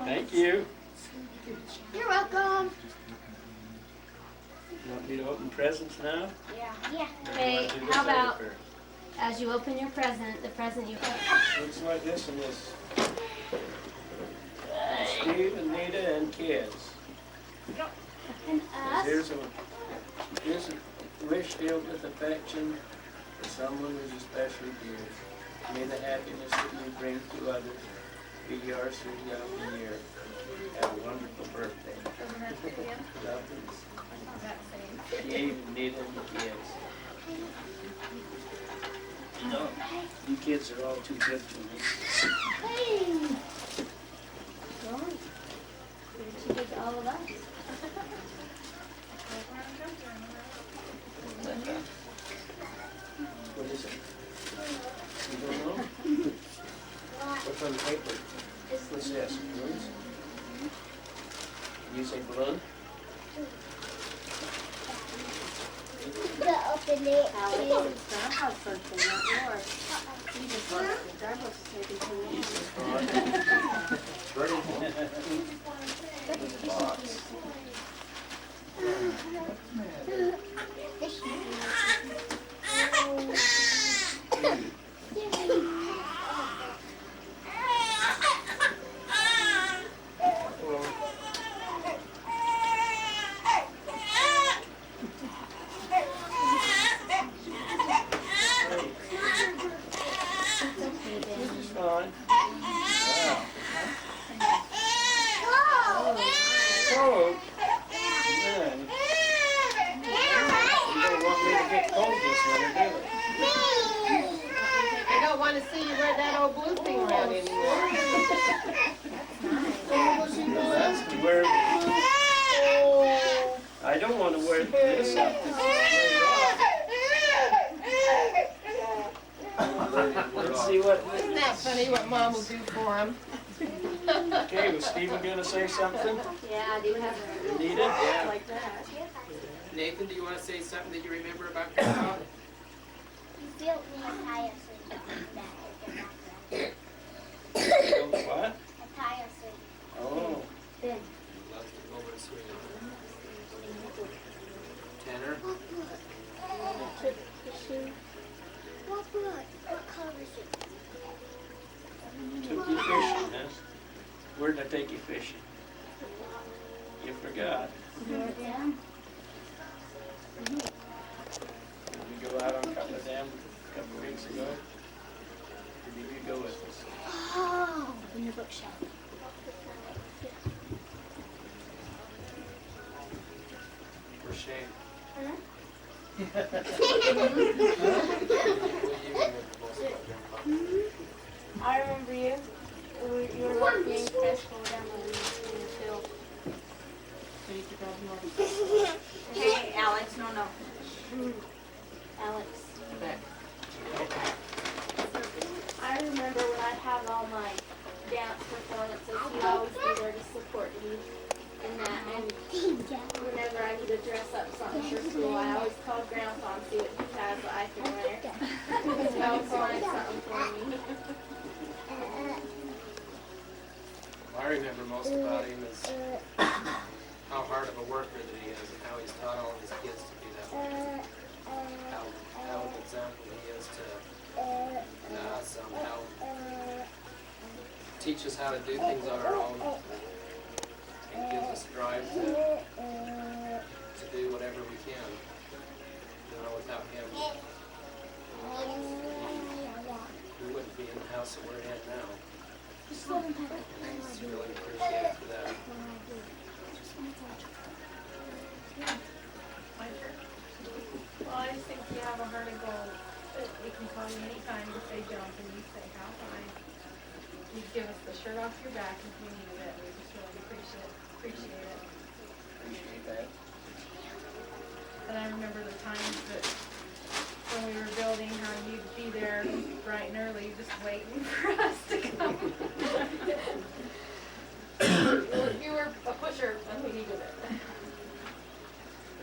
Thank you. You're welcome. You want me to open presents now? Yeah. Or do you Okay, wanna do this how other about first? as you open your present, the present you Looks like this one is Steve and Nita and kids. and us. Here's a wish filled with affection for someone who's especially dear. May the happiness that you bring to others be yours throughout the year. Have a wonderful birthday. Love Steve, Nita, and the kids. No, you kids are all too good for me. You're too big to all of us. What is it? You don't know? What's on the paper? What's this? Balloons? You say balloon? Open it. Box. This is fine. Wow. Cold? Man. You don't want me to get cold this winter, do they? They don't want to see you wear that old blue thing around anymore. That's to wear. I don't want to wear this outfit. Let's see what. Isn't that funny what Mom will do for him? Okay, was Stephen gonna say something? Yeah, I do have Anita? a like that. Nathan, do you want to say something that you remember about Grandpa? You built me a tire What? A tire suit. Oh. Ben. Loves to go over to swing. Tanner? What color is it? Took you fishing, huh? Where did I take you fishing? You forgot. Yeah. Did you go out on Cutler Dam a couple of weeks ago? Or did you go with us? Oh, in the bookshelf. For shame. Huh? What do you remember most about Grandpa? I remember you. You were like being fishbowl down the field. Hey, Alex, no. Alex. Back. I remember when I'd have all my dance performances, he'd always be there to support me in that. And whenever I need to dress up something for school, I always call Grandpa and see what he has that I can wear. He always finds something for me. I remember most about him is how hard of a worker that he is and how he's taught all of his kids to be that way. How an example he is to us on how teach us how to do things on our own and gives us drive to do whatever we can. Without him, we wouldn't be in the house that we're in now. He's really appreciated for that. Well, I just think you have a heart of gold. We can call you anytime to say jump and you say how high. You give us the shirt off your back if we need it. We just really appreciate it. Appreciate that. And I remember the times that when we were building, how you'd be there bright and early just waiting for us to come. You were a pusher when we needed it.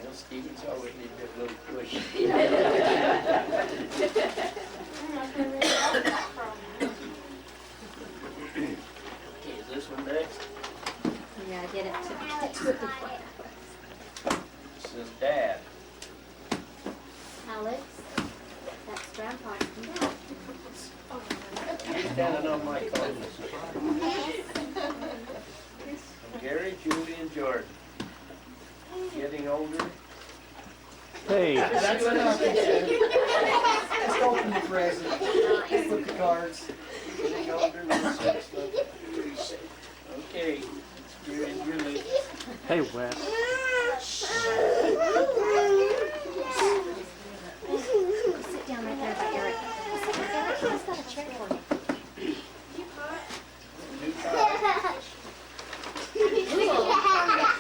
Well, Stevens always needed a little push. Okay, is this one next? Yeah, get it to it. This is Dad. Alex, that's Grandpa's dad. He's standing on my phone. Gary, Julie, and Jordan. Getting older. Hey, That's what I'm saying. Let's open the present. Let's put the cards. Getting older with sex stuff. Okay, Gary and Julie. hey Wes. Sit down right there by Eric. He's got a chair for you. New car.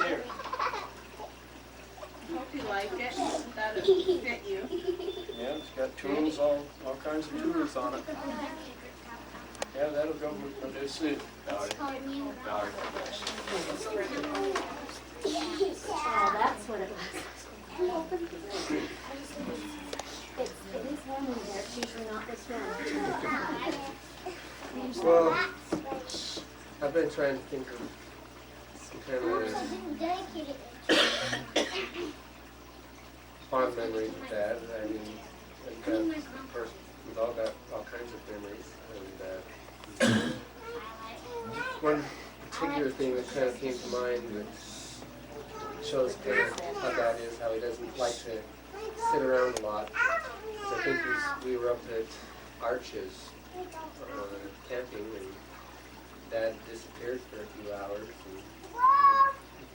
Here. Hope you like it. That'll fit you. Yeah, it's got tools, all kinds of tools on it. Yeah, that'll go with my new suit. Oh, that's what it was. It is warm in there. It's usually not this warm. Well, I've been trying to think of some kind of fond memories with Dad. I mean, like, of course, we've all got all kinds of memories. And one particular thing that kind of came to mind that shows kind of how Dad is, how he doesn't like to sit around a lot. I think we were up at Arches camping, and Dad disappeared for a few hours,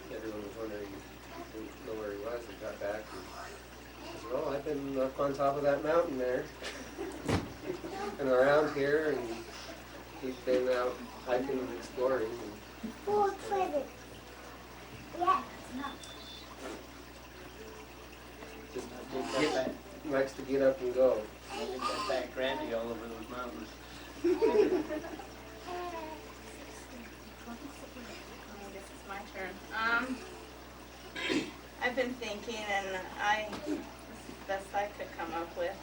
and everyone was wondering, didn't know where he was. He got back and said, well, I've been up on top of that mountain there and around here, and he's been out hiking and exploring. Just likes to get up and go. I'll get that back Randy all over those mountains. This is my turn. I've been thinking, and this is the best I could come up with.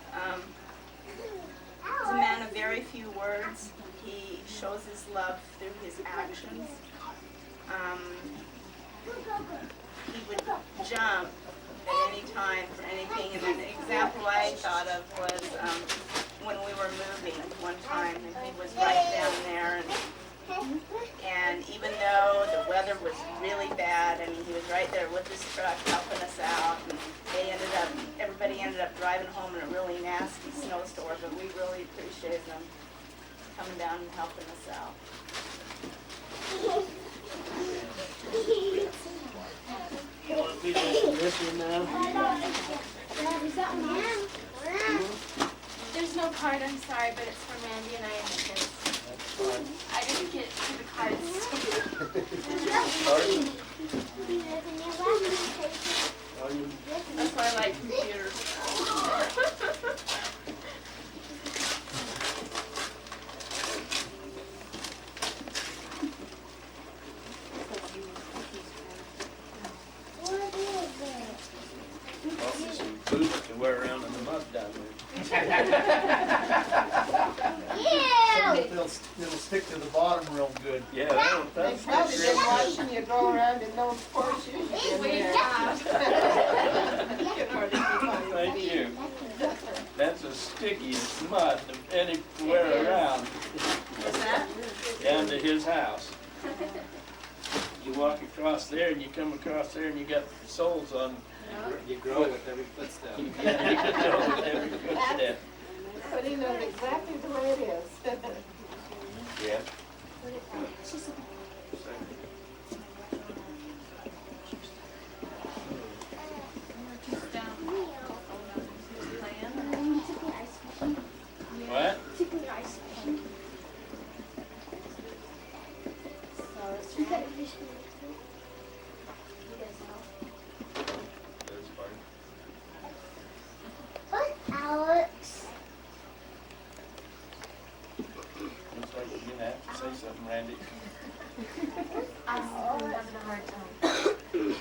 He's a man of very few words. He shows his love through his actions. He would jump at any time for anything. And an example I thought of was when we were moving one time, and he was right down there. And even though the weather was really bad, and he was right there with his truck helping us out, and everybody ended up driving home in a really nasty snowstorm, but we really appreciated him coming down and helping us out. You want to be this one now? There's no card, I'm sorry, but it's for Mandy and I and the kids. That's fine. I didn't get to the cards. Sorry? That's why I like computers. Also some boots to wear around in the mud down there. It'll stick to the bottom real good. Yeah, They that's probably been watching you go around in those poor shoes in there. Thank you. That's as sticky as mud of anywhere around. What's that? Down to his house. You walk across there and you come across there and you got soles on. You grow with every footstep. Yeah, you can tell with every footstep. But he knows exactly the way it is. Yeah. What? That's fine. Alex. Looks like you're gonna have to say something, Randy. I'm having a hard time.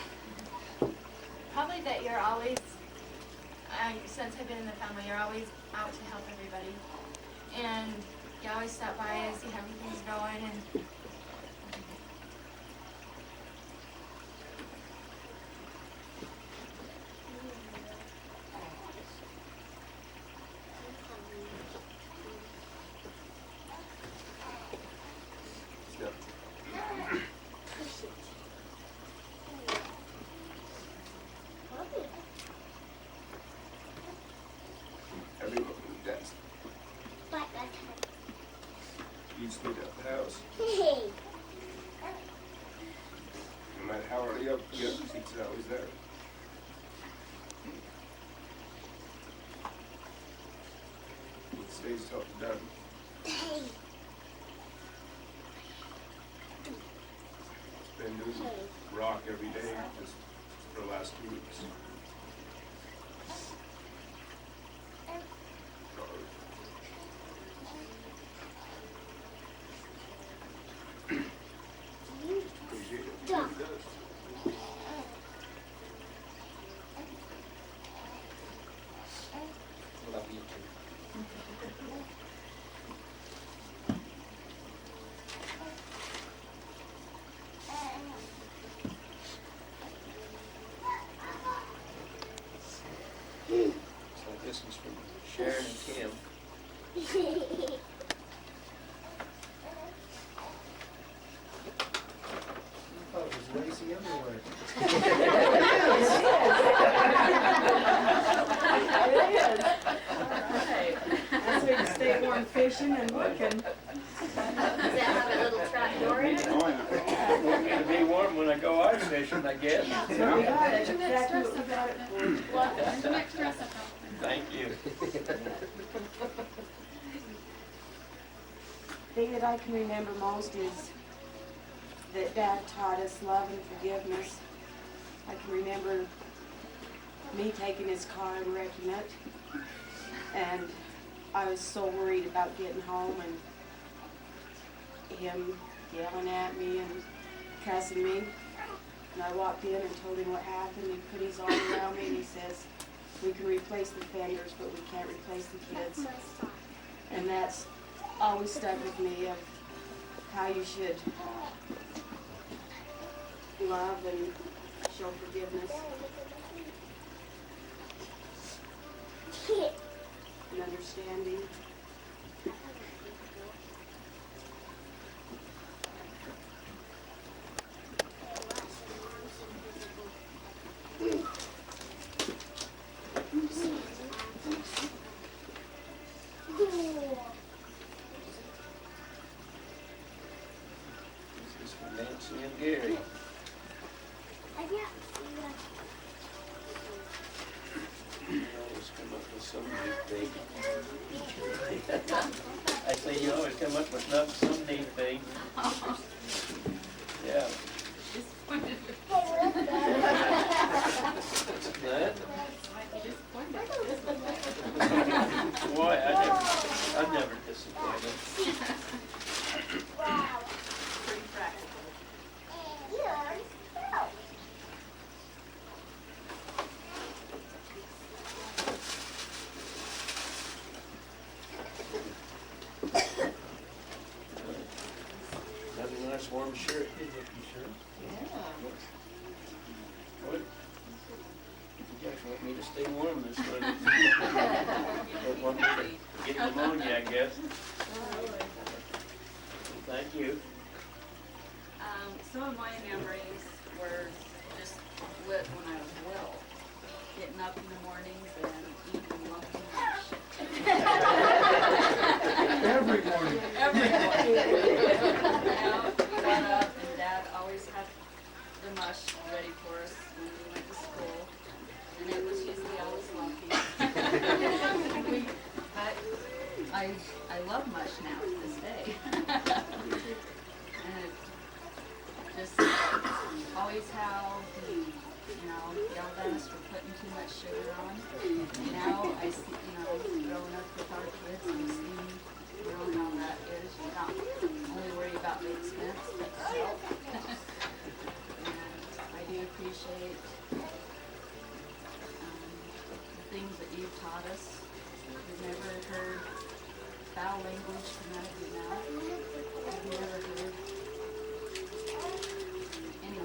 Probably that you're always, since I've been in the family, you're always out to help everybody. And you always stop by and see how everything's going. And keeps me at the house. Hey. No matter how early up he gets, he's always there. He stays till it's done. Hey. Been doing rock every day just for the last 2 weeks. Appreciate it. He really does. Love you too. So this is from Sharon and Kim. I thought it was lacy underwear. That's where you stay warm fishing and looking. Does that have a little trap door in it? It'll be warm when I go ice fishing, I guess. So we got it, exactly what we got it for. There's an extra dress up. Thank you. The thing that I can remember most is that Dad taught us love and forgiveness. I can remember me taking his car and wrecking it. And I was so worried about getting home and him yelling at me and cussing me. And I walked in and told him what happened. He put his arm around me and he says, "We can replace the fenders, but we can't replace the kids." And that's always stuck with me of how you should love and show forgiveness and understanding. This is from Nancy and Gary. You always come up with some neat thing. I say you always come up with some neat thing. Yeah. That? Why? I'm never disappointed. Wow. Pretty practical. Another nice warm shirt. What? You guys want me to stay warm this winter? Don't want me to get pneumonia, I guess. Thank you. Some of my memories were just lit when I was little. Getting up in the mornings and eating lumpy mush. Every morning. Every morning. We got up and Dad always had the mush ready for us when we went to school. And it was usually always lumpy. But I love mush now to this day. And just always how he, yelled at us for putting too much sugar on. Now I see, growing up with our kids, I see really how that is. You're not only worried about the expense, but the health. And I do appreciate the things that you've taught us. We've never heard foul language come out of your mouth. We've never heard any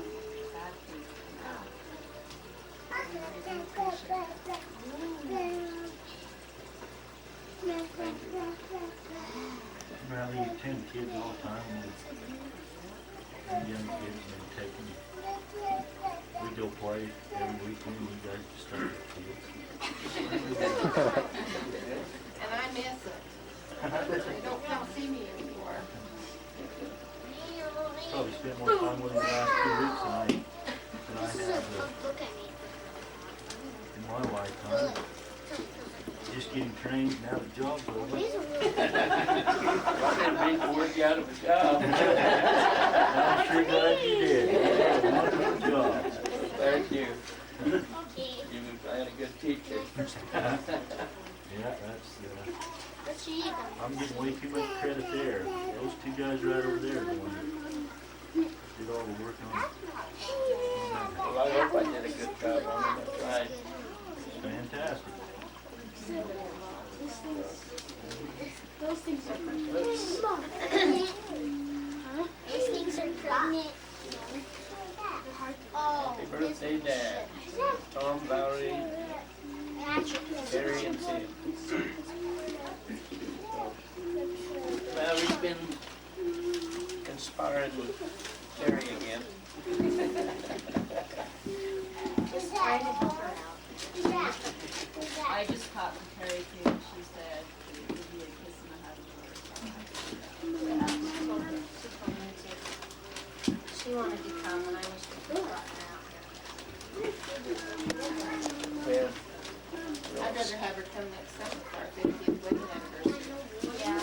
bad things come out. And I do appreciate it. I leave 10 kids all the time and young kids and take them. We go play every weekend. You guys just start with kids. And I miss it. They don't come see me anymore. probably spent more time with him the last 2 weeks than I have in my lifetime. Just getting trained, now the job's over. I didn't make work out of a job. I'm sure glad you did. That's a wonderful job. Thank you. I had a good teacher. Yeah, that's, I'm getting way too much credit there. Those two guys right over there are the ones that did all the work on that. Well, I hope I did a good job on it. I tried. Fantastic. Those things are Oops. These things are pregnant. Oh, Happy birthday, Dad. Tom, Valerie, Terry, and Sam. Valerie's been inspiring Terry again. just trying to help her out. I just talked to Terry too, and she said it would be a kiss and a hug for her. She wanted to come, and I wish we could have brought her out here. Yeah. I'd rather have her come next summer for our 50th wedding anniversary. Yeah.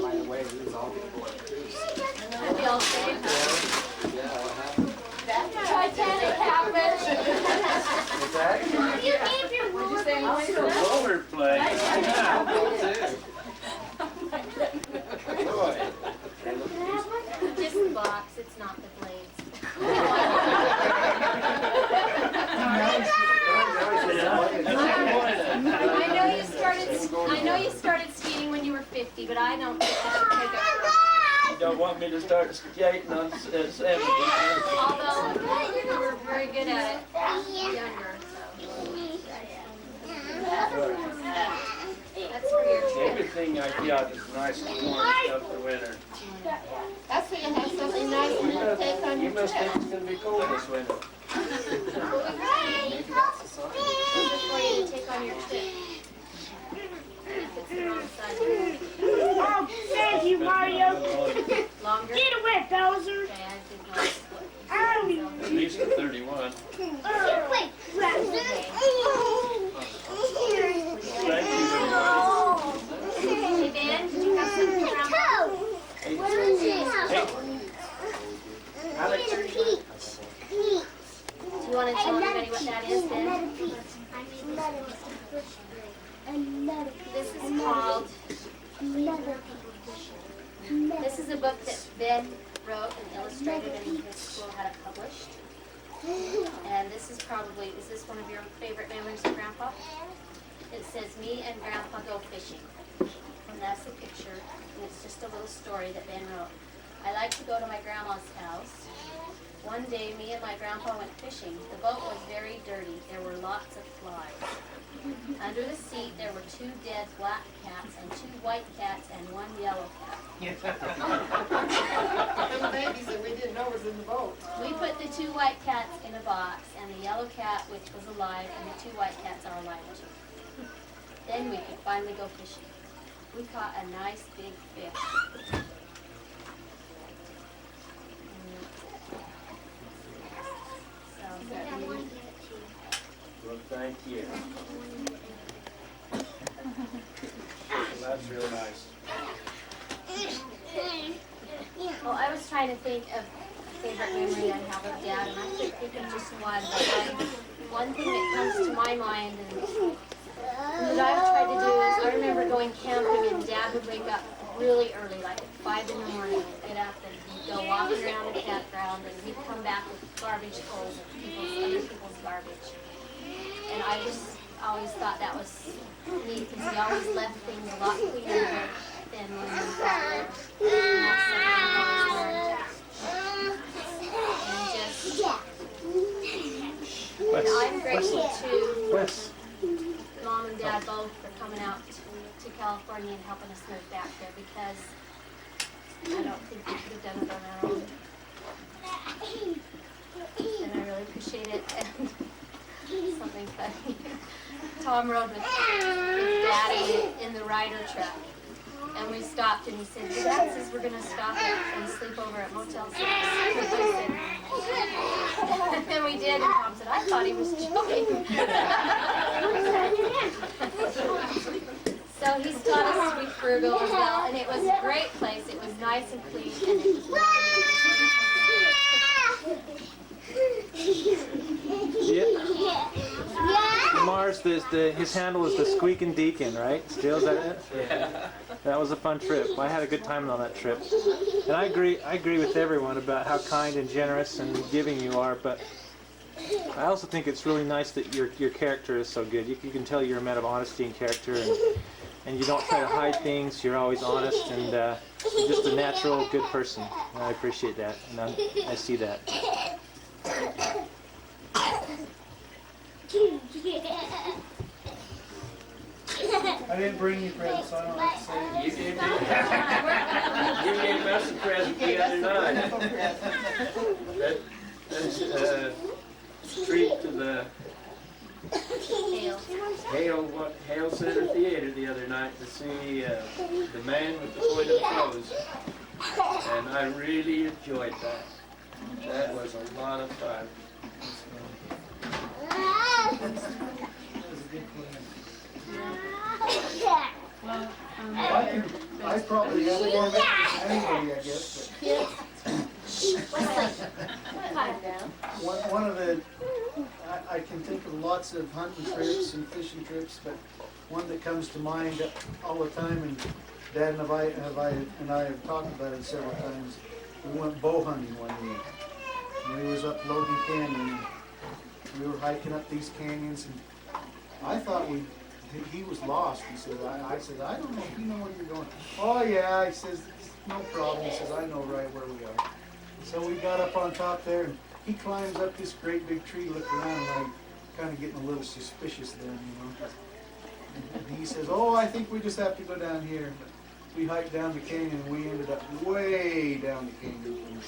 By the way, these all get boiled too. We'll be all safe. Yeah, what happened? Titanic happened. It's actually You gave your What'd you say? a roller play. Yeah. Boy. Just the box, it's not the blades. I know you started skating when you were 50, but I don't think I should take it from. You don't want me to start skating on 70. Although you were very good at it younger, so. That's for your trip. Everything I got is nice and warm stuff for winter. That's so you have something nice to take on You your must trip. think it's gonna be cold this winter. Maybe that's the sign. This is for you to take on your trip. If it's the wrong side, Oh, thank you, Mario. longer. Get away, Bowser. Okay, I did not split. At least a 31. Wait, Bowser. Thank you, Hey, Ben, did you have something from Hey, What is this? Alex, It's a peach. Peach. Do you want to tell everybody what that is, Ben? Another peach. Another peach. This is called, Another this is a book that Ben wrote and illustrated and his school had it published. And this is probably, is this one of your favorite memories of Grandpa? It says, "Me and Grandpa go fishing." And that's the picture. And it's just a little story that Ben wrote. "I like to go to my grandma's house. One day, me and my grandpa went fishing. The boat was very dirty. There were lots of flies. Under the seat, there were 2 dead black cats and 2 white cats and 1 yellow cat. Little babies that we didn't know was in the boat. We put the 2 white cats in a box and the yellow cat, which was alive, and the 2 white cats are alive too. Then we could finally go fishing. We caught a nice big fish." So, well, thank you. Well, that's real nice. well, I was trying to think of a favorite memory I have of Dad, and I can't think of just one, but one thing that comes to my mind and that I've tried to do is I remember going camping and Dad would wake up really early, like at 5 in the morning, and get up and he'd go walking around the campground and he'd come back with garbage fulls of other people's garbage. And I just always thought that was neat because he always left things a lot cleaner than when we got there. And that's something I've always learned. And just, and I'm grateful to Mom and Dad both for coming out to California and helping us move back there because I don't think we could have done it on our own. And I really appreciate it. And something funny. Tom rode with Daddy in the Ryder truck. And we stopped and he said, "Your dad says we're gonna stop and sleep over at Motel 6." And we did, and Tom said, "I thought he was joking." So he's taught us to be frugal as well, and it was a great place. It was nice and clean, and it was Lamar's his handle is the Squeaking Deacon, right? Still, is that it? Yeah. That was a fun trip. I had a good time on that trip. And I agree with everyone about how kind and generous and giving you are, but I also think it's really nice that your character is so good. You can tell you're a man of honesty and character, and you don't try to hide things. You're always honest, and you're just a natural, good person. And I appreciate that, and I see that. I didn't bring you presents, so I don't have to say it. You did. You gave us a present the other night. That's street to the Hale Center Theater the other night to see The Man with the Pointed Nose, and I really enjoyed that. That was a lot of fun. That was a good plan. I probably have more memories than anybody, I guess. But one of the, I can think of lots of hunting trips and fishing trips, but one that comes to mind all the time, and Dad and I have talked about it several times. We went bow hunting one week. And we was up Logan Canyon. We were hiking up these canyons, and I thought he was lost. He said, I said, "I don't know if you know where you're going." "Oh yeah," he says, "no problem." He says, "I know right where we are." So we got up on top there, and he climbs up this great big tree, look around, and I'm kind of getting a little suspicious then, you know. And he says, "Oh, I think we just have to go down here." But we hiked down the canyon, and we ended up way down the canyon from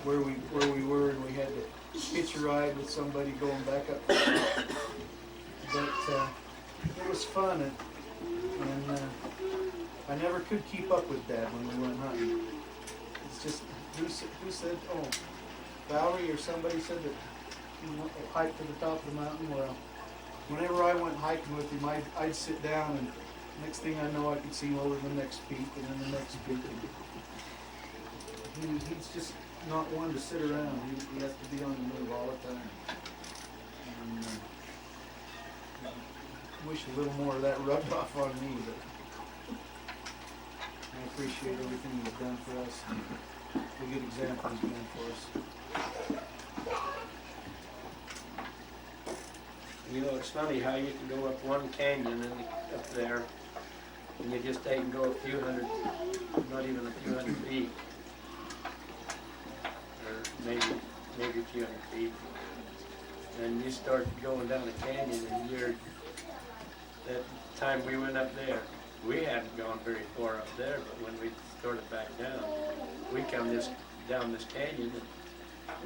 where we were, and we had to hitch a ride with somebody going back up. But it was fun, and I never could keep up with Dad when we went hunting. It's just, who said, oh, Valerie or somebody said that he hiked to the top of the mountain. Well, whenever I went hiking with him, I'd sit down, and next thing I know, I could see him over the next peak, and then the next peak. And he's just not one to sit around. He has to be on the move all the time. And, I wish a little more of that rubbed off on me, but I appreciate everything he's done for us, and the good example he's been for us. You know, it's funny how you can go up one canyon and up there, and you just take and go a few hundred, not even a few hundred feet, or maybe a few hundred feet, and you start going down the canyon, and that time we went up there, we hadn't gone very far up there, but when we started back down, we come down this canyon, and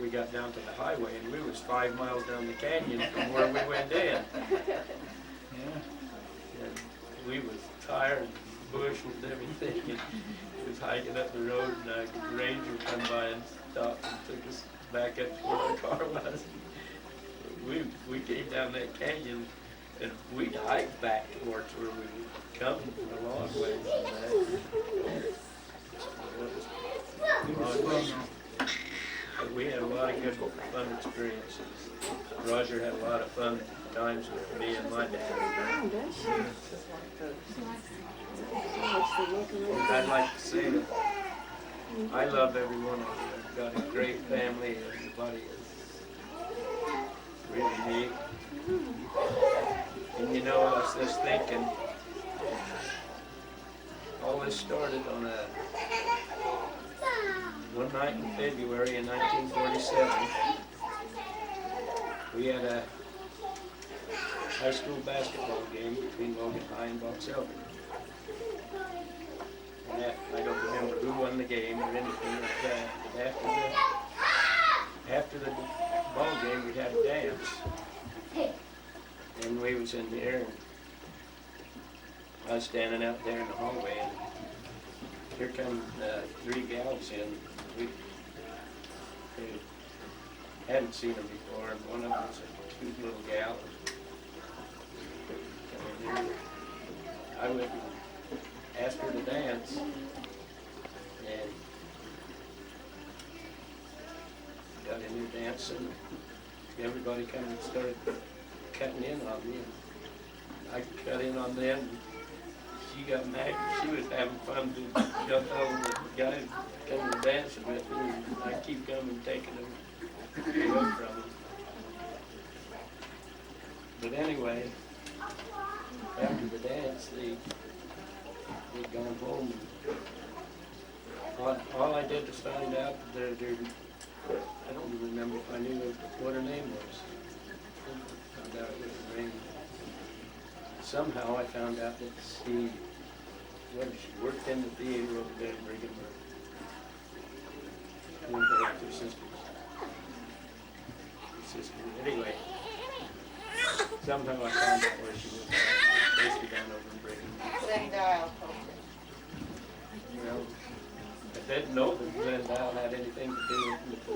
we got down to the highway, and we was 5 miles down the canyon from where we went in. Yeah. And we was tired, and bush and everything, and we was hiking up the road, and a ranger come by and stopped and took us back up to where our car was. We came down that canyon, and we hiked back towards where we were coming from a long ways. But we had a lot of good, fun experiences. Roger had a lot of fun times with me and my dad. And I'd like to say that I love every one of you. I've got a great family. Everybody is really neat. And you know, I was just thinking, all this started on one night in February in 1947. We had a high school basketball game between Logan High and Box Elder. And I don't remember who won the game or anything like that, but after the ball game we had a dance. And we was in there, and I was standing out there in the hallway, and here come three gals in. We hadn't seen them before, and one of them was a cute little gal. I went and asked her to dance, and got in there dancing. Everybody kind of started cutting in on me. I cut in on them. And she got mad. She was having fun to jump over the guy coming to dance with me, and I keep coming taking them away from them. But anyway, after the dance, they'd gone home. All I did was find out that I don't even remember if I knew what her name was. Found out it was Rain. Somehow I found out that she worked in the theater over there in Briggenburg. One of her sisters. Anyway, somehow I found out where she was basically down over in Briggenburg. Same dial. You know, I didn't know that Glen Dow had anything to do with the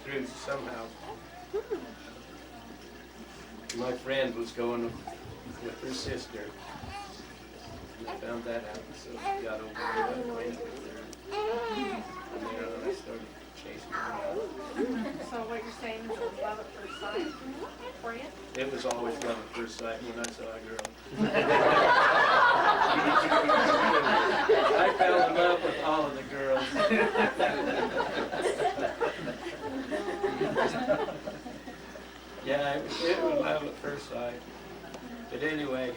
through somehow. My friend was going with her sister, and I found that out, so she got over there and went with her. And then I started chasing her out. So what you're saying is it was love at first sight for you? It was always love at first sight when I saw a girl. I fell in love with all of the girls. Yeah, it was love at first sight. But anyway,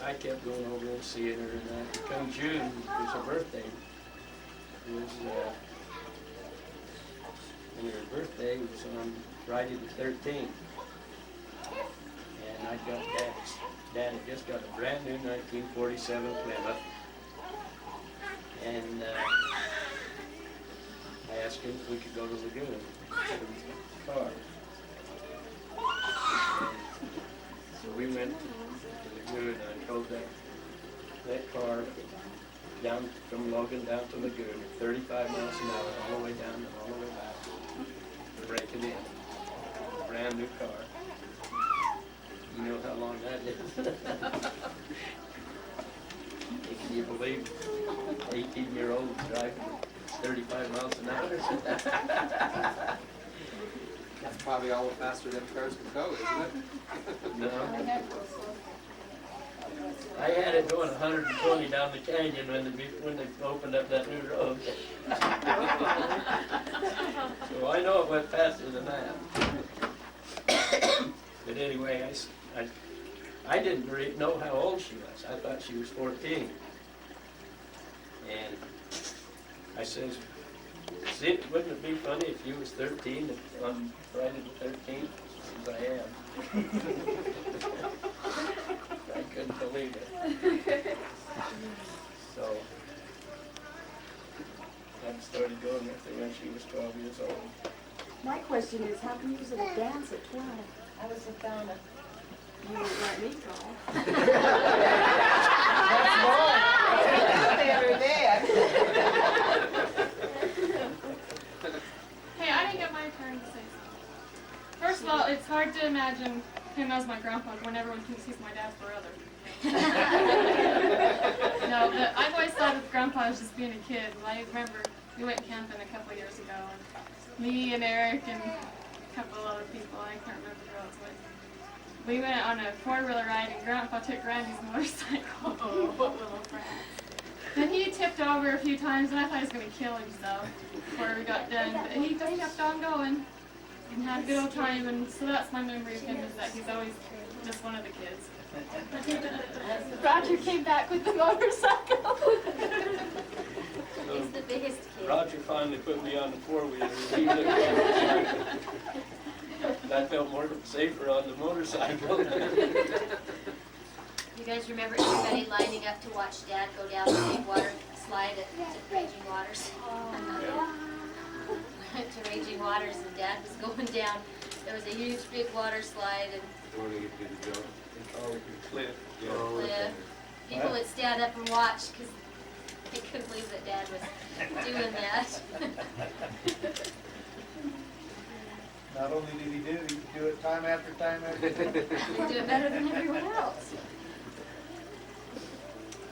I kept going over and seeing her, and come June, it was her birthday. It was, and her birthday was on Friday the 13th. And I got Dad had just got a brand new 1947 Plymouth. And I asked him if we could go to Lagoon in the car. So we went to Lagoon, and I drove that car down from Logan down to Lagoon, 35 miles an hour, all the way down and all the way back, to break it in. A brand new car. You know how long that is? Can you believe 18-year-old driving 35 miles an hour? That's probably all faster than cars can go, isn't it? No. I had it going 120 down the canyon when they opened up that new road. So I know it went faster than that. But anyway, I didn't really know how old she was. I thought she was 14. And I says, "See, wouldn't it be funny if you was 13 on Friday the 13th?" She says, "I am." I couldn't believe it. So I started going with her when she was 12 years old. My question is, how come you was at a dance at 12? I was with Donna. You didn't let me go. That's more. Every day. Hey, I didn't get my turn to say something. First of all, it's hard to imagine him as my grandpa when everyone thinks he's my dad's brother. No, but I've always thought of grandpa as just being a kid. I remember we went camping a couple years ago, and me and Eric and a couple other people, I can't remember who else went. We went on a four-wheeler ride, and Grandpa took Randy's motorcycle. Oh, little brat. Then he tipped over a few times, and I thought he was going to kill himself before we got done. But he just kept on going and had a good old time, and so that's my memory of him, is that he's always just one of the kids. Roger came back with the motorcycle. He's the biggest kid. Roger finally put me on the four-wheeler. I felt more safer on the motorcycle. You guys remember everybody lining up to watch Dad go down the big water slide at Raging Waters? Went to Raging Waters, and Dad was going down. There was a huge big water slide, and Or they get the jump. Oh, Cliff. Cliff. People would stand up and watch because they couldn't believe that Dad was doing that. Not only did he do it time after time after time. They do it better than everyone else.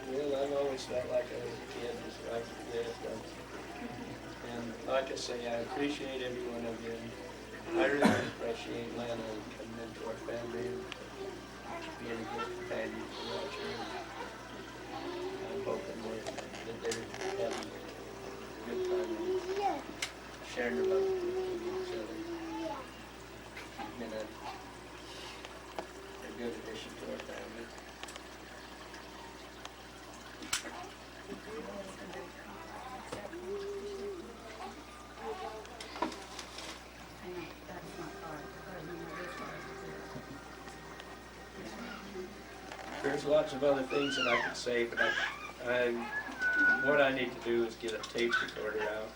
Well, I've always felt like I was a kid, just like this. And like I say, I appreciate every one of you. I really appreciate Lana coming into our family and being a good companion to watch her. I'm hoping that they're having a good time and sharing their love with each other. She's been a good addition to our family. There's lots of other things that I could say, but what I need to do is get a tape recorder out.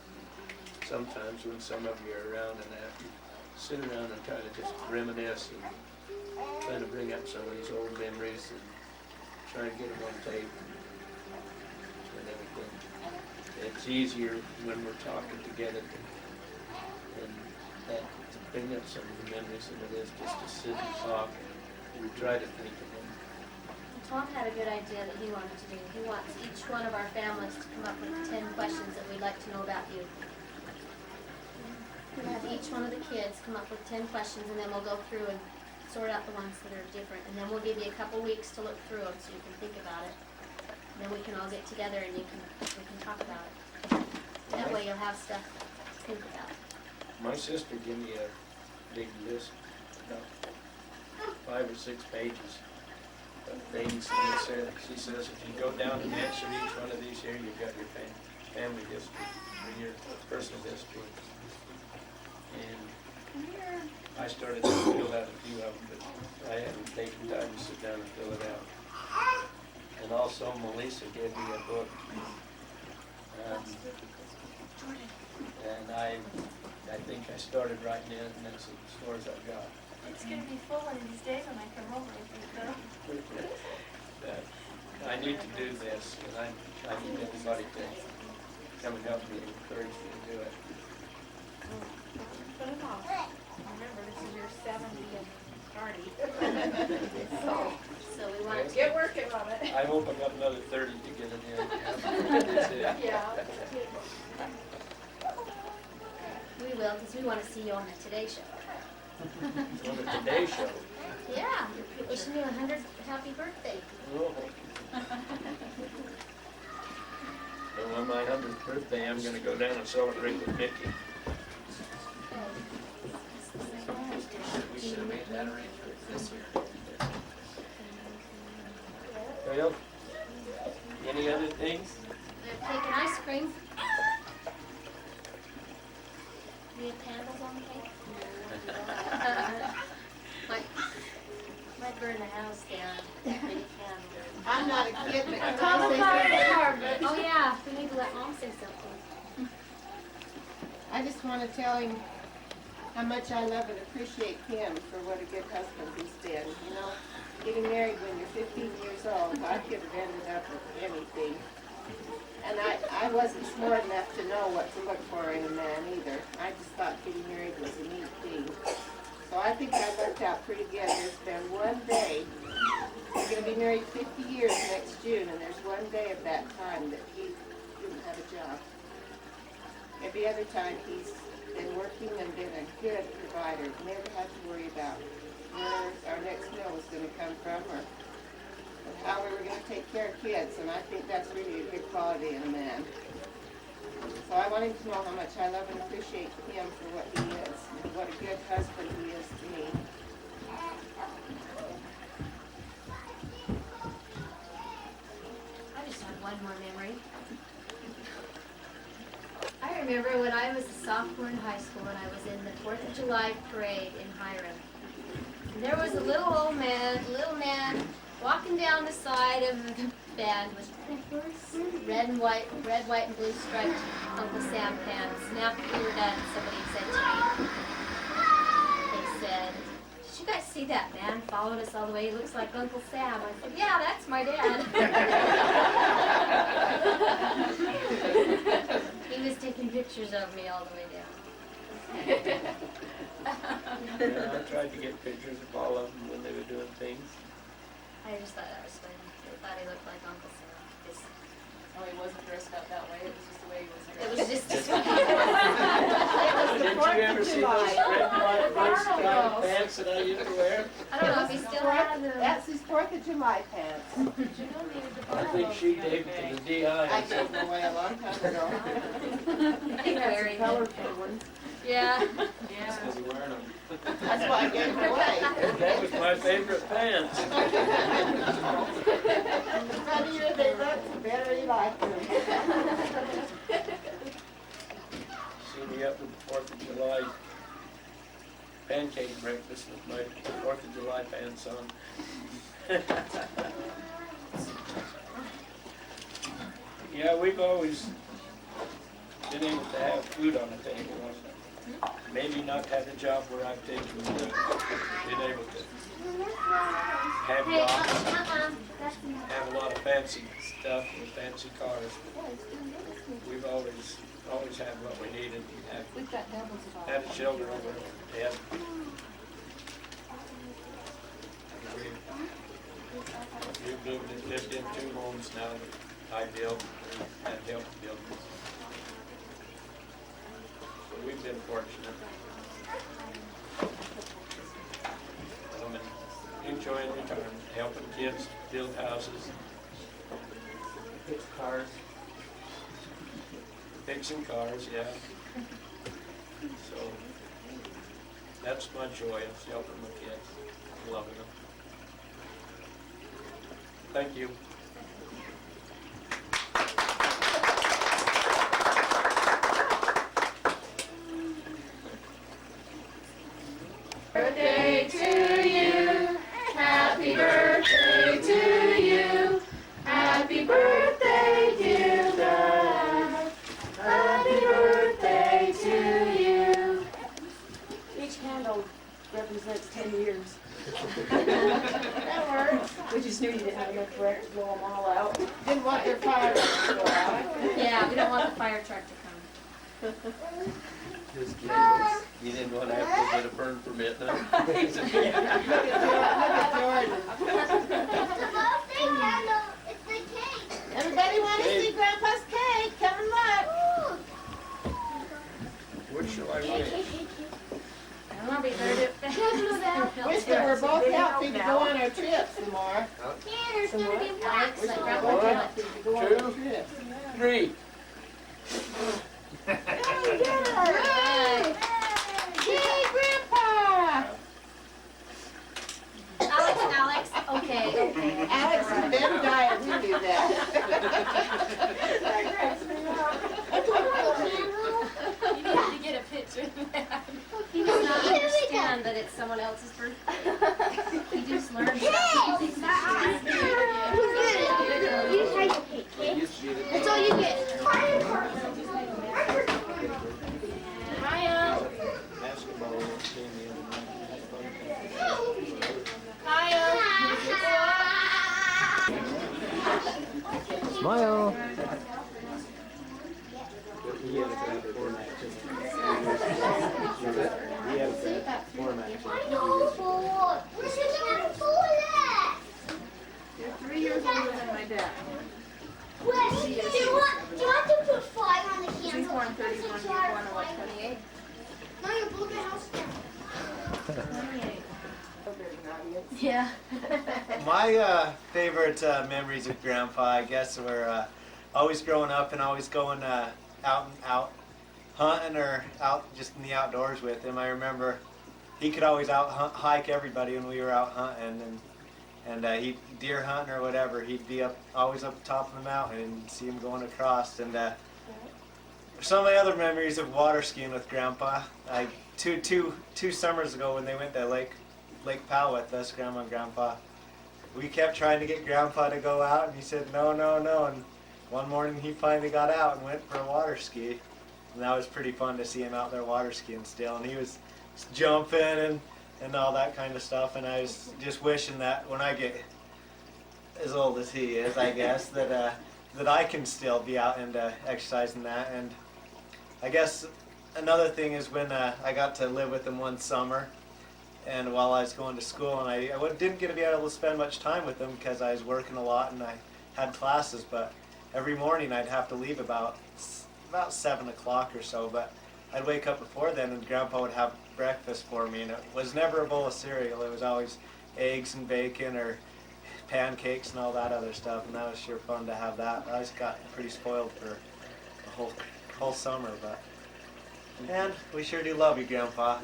Sometimes when some of you are around and that, you sit around and kind of just reminisce and kind of bring up some of these old memories and try and get them on tape and everything. It's easier when we're talking together to bring up some of the memories than it is just to sit and talk and try to think of them. Tom had a good idea that he wanted to do. He wants each one of our families to come up with 10 questions that we'd like to know about you. We'll have each one of the kids come up with 10 questions, and then we'll go through and sort out the ones that are different. And then we'll give you a couple weeks to look through them so you can think about it. And then we can all get together and we can talk about it. That way you'll have stuff to think about. My sister gave me a big list, about 5 or 6 pages of things, and she says, if you go down and answer each one of these here, you've got your family history, or your personal history. And I started to fill out a few of them, but I hadn't taken time to sit down and fill it out. And also, Melissa gave me a book, and I think I started writing in, and that's as far as I've got. It's gonna be full one of these days when I come over, I think, though. I need to do this, and I need everybody to come and help me and encourage me to do it. Put it off. Remember, this is your 70th party. So we want to Get working on it. I hope I got another 30 to get it in. That's it. Yeah. We will, because we want to see you on the Today Show. On the Today Show. Yeah, wishing you 100th happy birthday. Oh. And on my 100th birthday, I'm going to go down and celebrate with Mickey. We should have made that arrangement this year. Well, any other things? They're taking ice cream. Do you have candles on the cake? Might burn the house down. Maybe candles. I'm not a kid, but I'm Tom's not car, but oh yeah, we need to let Mom say something. I just want to tell him how much I love and appreciate him for what a good husband he's been. You know, getting married when you're 15 years old, I could have ended up with anything. And I wasn't smart enough to know what to look for in a man either. I just thought getting married was a neat thing. So I think I worked out pretty good. There's been one day, we're going to be married 50 years next June, and there's one day of that time that he didn't have a job. Every other time he's been working and been a good provider. Never had to worry about where our next meal was going to come from or how we were going to take care of kids, and I think that's really a good quality in a man. So I want him to know how much I love and appreciate him for what he is, and what a good husband he is to me. I just have one more memory. I remember when I was a sophomore in high school and I was in the 4th of July parade in Hiram. And there was a little man walking down the side of the band with red, white, and blue striped Uncle Sam pants. And after we were done, somebody said to me, they said, did you guys see that man followed us all the way? He looks like Uncle Sam. I said, yeah, that's my dad. He was taking pictures of me all the way down. And I tried to get pictures of all of them when they were doing things. I just thought that was funny. I thought he looked like Uncle Sam. Just, Oh, he wasn't dressed up that way, it was just the way he was it dressed. was just as Didn't you ever see those red and white waistcoat pants that I used to wear? I don't know if he still has them. That's his 4th of July pants. I think she gave it to the DI. I gave them away a long time ago. He That's wearing the them. colorful ones. Yeah. Just 'cause you're wearing them. That's why I gave them away. That was my favorite pants. The funnier they look, the better you like them. See me up with the 4th of July pancake breakfast with my 4th of July pants on. Yeah, we've always been able to have food on the table. Maybe not had a job where I've taken, but been able to have yachts, have a lot of fancy stuff and fancy cars. We've always had what we needed. We've got doubles of all. Had a shelter over there. We've lived in 2 homes now that I built and helped build. So we've been fortunate. Enjoying retirement, helping kids build houses, fix cars. Fixing cars, yeah. So that's my joy, is helping the kids, loving them. Thank you. Birthday to you, happy birthday to you, happy birthday dear Dad, happy birthday to you. Each candle represents 10 years. That works. We just knew you didn't have enough breath to blow them all out. Didn't want your fire to go out. Yeah, we don't want the fire truck to come. Just kidding. You didn't want to have to get a burn permit, huh? Look at Jordan. Everybody want to see Grandpa's cake? Come and look. What shall I wear? I don't know, be better to Wish they were both healthy to go on our trips, Lamar. Wish Wish they were Grandpa both could. healthy to go on our trips. 3. Yay, Grandpa! Alex, okay. Alex and Ben died, we do that. You need to get a picture of that. He does not understand that it's someone else's birthday. He just learns that. He thinks That's all you get. Basketball team the other night. Smile. He had about 4 matches. He had about 4 matches. You're 3 years older than my dad. Do you want to put fire on the candle? She's born 31, you're born what, 28? No, you blew the house down. 28. Oh, there's an audience. Yeah. My favorite memories of Grandpa, I guess, were always growing up and always going out hunting or out just in the outdoors with him. I remember he could always hike everybody when we were out hunting, and he'd deer hunting or whatever. He'd be always up top of the mountain and see him going across. And some of my other memories of water skiing with Grandpa, like two summers ago when they went to Lake Powell with us, Grandma and Grandpa. We kept trying to get Grandpa to go out, and he said no. And one morning he finally got out and went for a water ski. And that was pretty fun to see him out there water skiing still. And he was jumping and all that kind of stuff. And I was just wishing that when I get as old as he is, I guess, that I can still be out and exercising that. And I guess another thing is when I got to live with him one summer, and while I was going to school, and I didn't get to be able to spend much time with him because I was working a lot and I had classes, but every morning I'd have to leave about 7 o'clock or so, but I'd wake up before then and Grandpa would have breakfast for me, and it was never a bowl of cereal. It was always eggs and bacon or pancakes and all that other stuff, and that was sure fun to have that. I just got pretty spoiled for the whole summer, but and we sure do love you, Grandpa.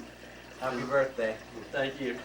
Happy birthday. Thank you.